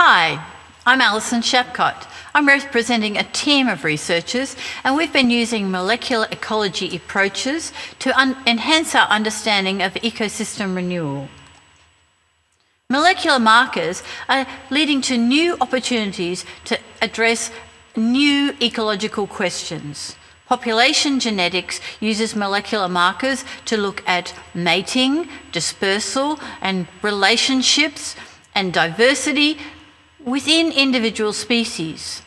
Hi, I'm Alison Shapcott. I'm representing a team of researchers, and we've been using molecular ecology approaches to enhance our understanding of ecosystem renewal. Molecular markers are leading to new opportunities to address new ecological questions. Population genetics uses molecular markers to look at mating, dispersal, and relationships and diversity within individual species.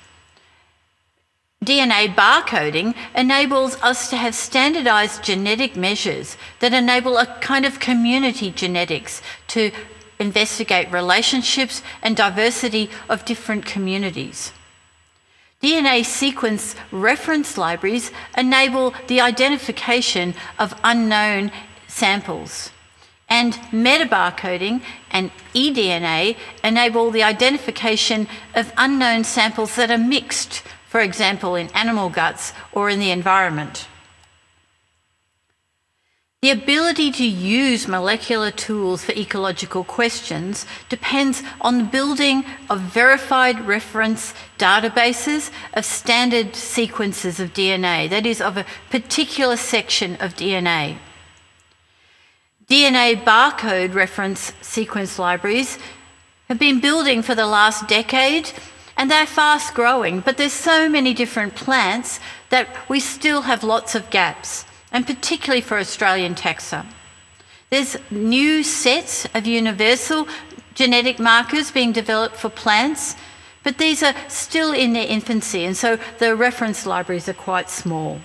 DNA barcoding enables us to have standardized genetic measures that enable a kind of community genetics to investigate relationships and diversity of different communities. DNA sequence reference libraries enable the identification of unknown samples. And metabarcoding and eDNA enable the identification of unknown samples that are mixed, for example, in animal guts or in the environment. The ability to use molecular tools for ecological questions depends on the building of verified reference databases of standard sequences of DNA, that is, of a particular section of DNA. DNA barcode reference sequence libraries have been building for the last decade, and they're fast growing, but there's so many different plants that we still have lots of gaps, and particularly for Australian taxa. There's new sets of universal genetic markers being developed for plants, but these are still in their infancy, and so the reference libraries are quite small.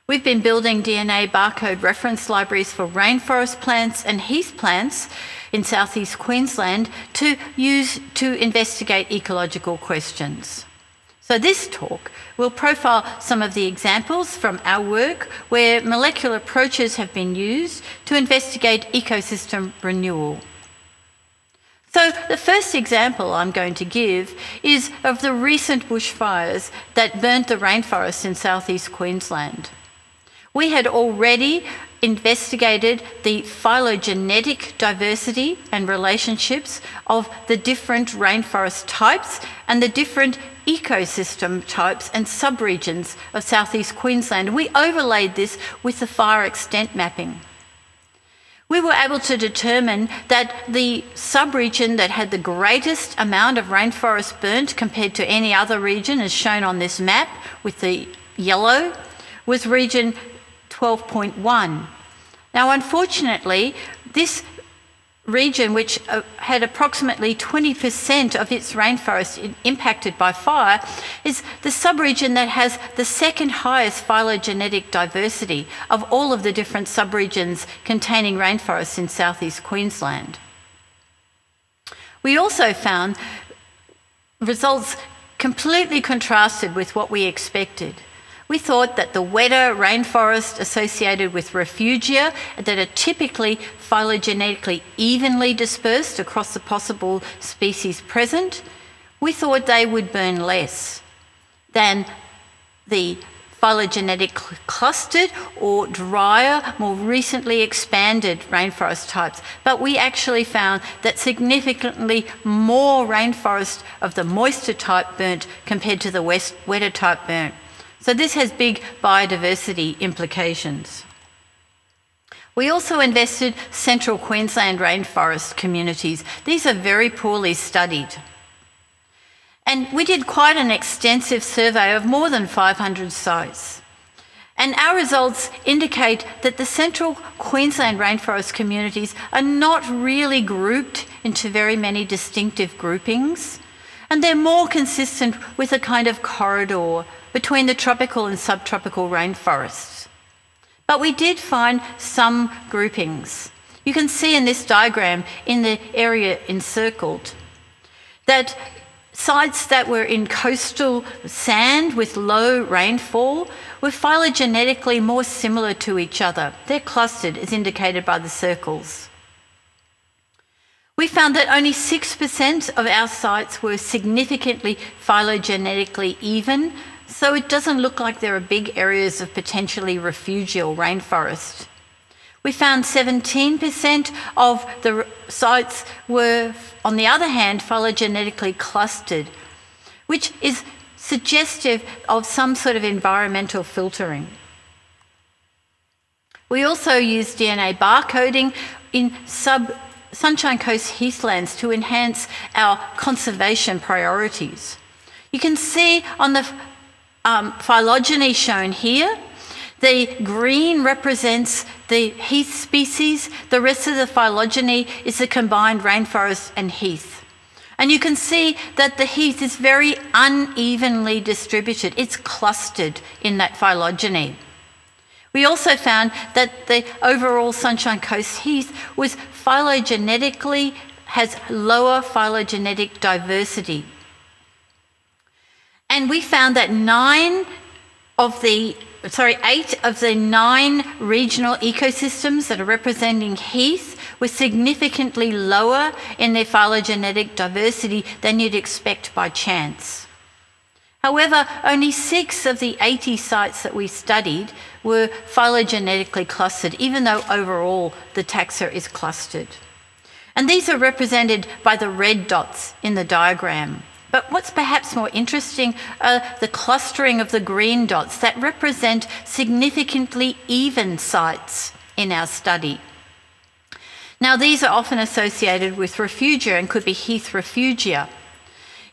We've been building DNA barcode reference libraries for rainforest plants and heath plants in southeast Queensland to use to investigate ecological questions. So this talk will profile some of the examples from our work where molecular approaches have been used to investigate ecosystem renewal. So the first example I'm going to give is of the recent bushfires that burnt the rainforest in southeast Queensland. We had already investigated the phylogenetic diversity and relationships of the different rainforest types and the different ecosystem types and subregions of southeast Queensland. We overlaid this with the fire extent mapping. We were able to determine that the subregion that had the greatest amount of rainforest burnt compared to any other region, as shown on this map with the yellow, was region 12.1. Now, unfortunately, this region, which had approximately 20% of its rainforest impacted by fire, is the subregion that has the second highest phylogenetic diversity of all of the different subregions containing rainforests in southeast Queensland. We also found results completely contrasted with what we expected. We thought that the wetter rainforest associated with refugia that are typically phylogenetically evenly dispersed across the possible species present, we thought they would burn less than the phylogenetic clustered or drier, more recently expanded rainforest types. But we actually found that significantly more rainforest of the moister type burnt compared to the wetter type burnt. So this has big biodiversity implications. We also invested central Queensland rainforest communities. These are very poorly studied. And we did quite an extensive survey of more than 500 sites. And our results indicate that the central Queensland rainforest communities are not really grouped into very many distinctive groupings, and they're more consistent with a kind of corridor between the tropical and subtropical rainforests. But we did find some groupings. You can see in this diagram, in the area encircled, that sites that were in coastal sand with low rainfall were phylogenetically more similar to each other. They're clustered, as indicated by the circles. We found that only 6% of our sites were significantly phylogenetically even, so it doesn't look like there are big areas of potentially refugial rainforest. We found 17% of the sites were, on the other hand, phylogenetically clustered, which is suggestive of some sort of environmental filtering. We also used DNA barcoding in Sunshine Coast heathlands to enhance our conservation priorities. You can see on the phylogeny shown here, the green represents the heath species. The rest of the phylogeny is the combined rainforest and heath. And you can see that the heath is very unevenly distributed. It's clustered in that phylogeny. We also found that the overall Sunshine Coast heath has lower phylogenetic diversity. And we found that 8 of the 9 regional ecosystems that are representing heath were significantly lower in their phylogenetic diversity than you'd expect by chance. However, only 6 of the 80 sites that we studied were phylogenetically clustered, even though overall the taxa is clustered. And these are represented by the red dots in the diagram. But what's perhaps more interesting are the clustering of the green dots that represent significantly even sites in our study. Now, these are often associated with refugia and could be heath refugia.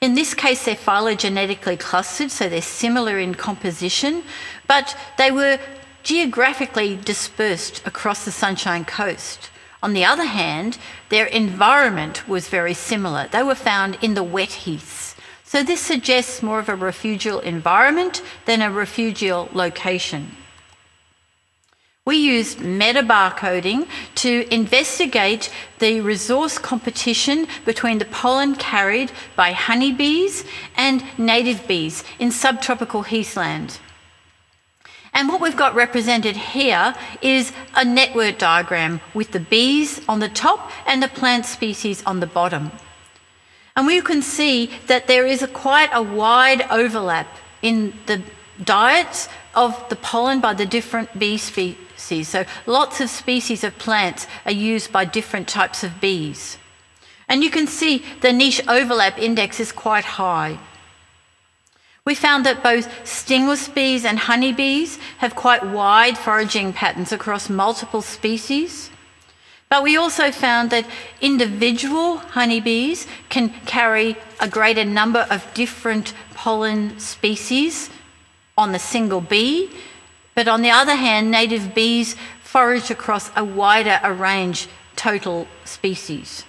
In this case, they're phylogenetically clustered, so they're similar in composition, but they were geographically dispersed across the Sunshine Coast. On the other hand, their environment was very similar. They were found in the wet heaths. So this suggests more of a refugial environment than a refugial location. We used metabarcoding to investigate the resource competition between the pollen carried by honeybees and native bees in subtropical heathland. And what we've got represented here is a network diagram with the bees on the top and the plant species on the bottom. And we can see that there is quite a wide overlap in the diets of the pollen by the different bee species. So lots of species of plants are used by different types of bees. And you can see the niche overlap index is quite high. We found that both stingless bees and honeybees have quite wide foraging patterns across multiple species. But we also found that individual honeybees can carry a greater number of different pollen species on the single bee. But on the other hand, native bees forage across a wider range total species.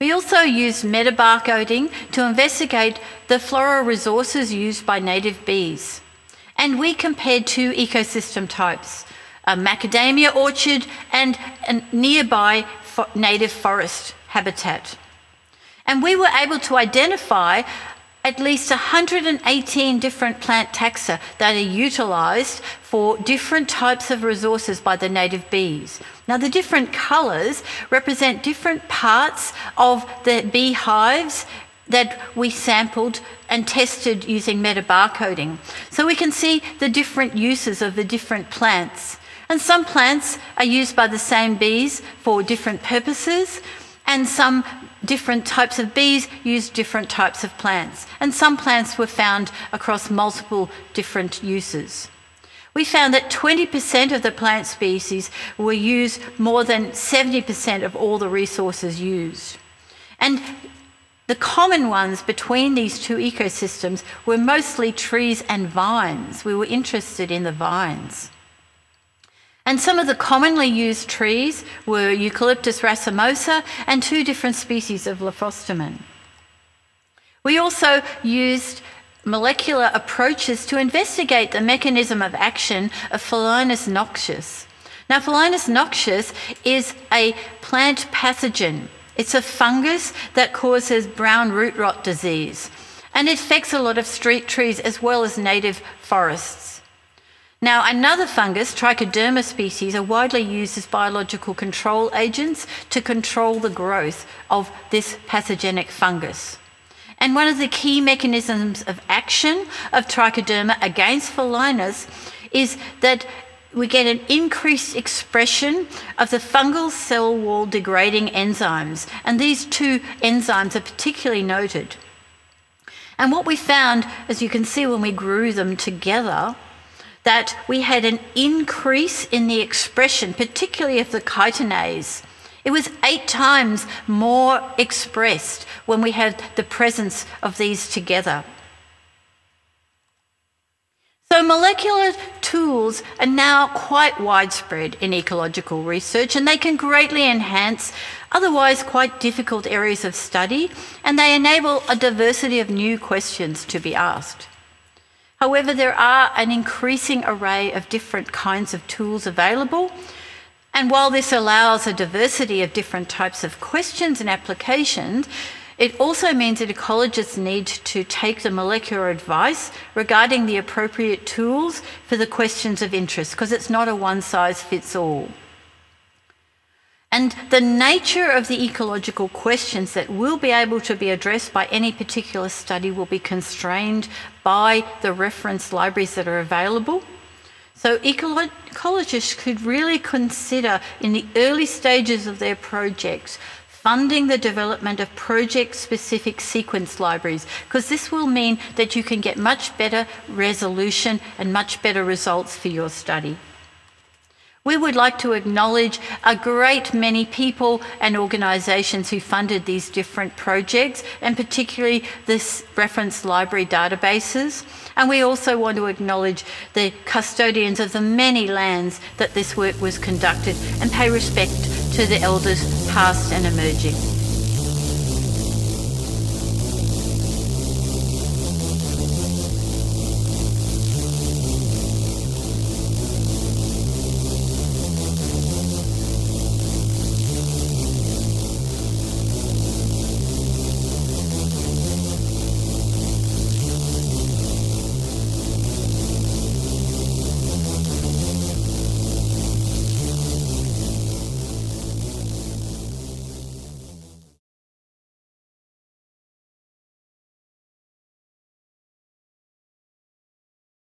We also used metabarcoding to investigate the floral resources used by native bees. And we compared 2 ecosystem types, a macadamia orchard and a nearby native forest habitat. And we were able to identify at least 118 different plant taxa that are utilised for different types of resources by the native bees. Now, the different colours represent different parts of the beehives that we sampled and tested using metabarcoding. So we can see the different uses of the different plants. And some plants are used by the same bees for different purposes, and some different types of bees use different types of plants. And some plants were found across multiple different uses. We found that 20% of the plant species were used more than 70% of all the resources used. And the common ones between these 2 ecosystems were mostly trees and vines. We were interested in the vines. And some of the commonly used trees were Eucalyptus racemosa and 2 different species of Lophostomen. We also used molecular approaches to investigate the mechanism of action of Phylinus noxious. Now, Phylinus noxious is a plant pathogen. It's a fungus that causes brown root rot disease, and it affects a lot of street trees as well as native forests. Now, another fungus, Trichoderma species, are widely used as biological control agents to control the growth of this pathogenic fungus. And one of the key mechanisms of action of Trichoderma against Phylinus is that we get an increased expression of the fungal cell wall degrading enzymes, and these two enzymes are particularly noted. And what we found, as you can see when we grew them together, that we had an increase in the expression, particularly of the chitinase. It was 8 times more expressed when we had the presence of these together. So molecular tools are now quite widespread in ecological research, and they can greatly enhance otherwise quite difficult areas of study, and they enable a diversity of new questions to be asked. However, there are an increasing array of different kinds of tools available, and while this allows a diversity of different types of questions and applications, it also means that ecologists need to take the molecular advice regarding the appropriate tools for the questions of interest, because it's not a one-size-fits-all. And the nature of the ecological questions that will be able to be addressed by any particular study will be constrained by the reference libraries that are available. So ecologists could really consider in the early stages of their projects funding the development of project-specific sequence libraries, because this will mean that you can get much better resolution and much better results for your study. We would like to acknowledge a great many people and organisations who funded these different projects, and particularly this reference library databases. And we also want to acknowledge the custodians of the many lands that this work was conducted, and pay respect to the elders past and emerging.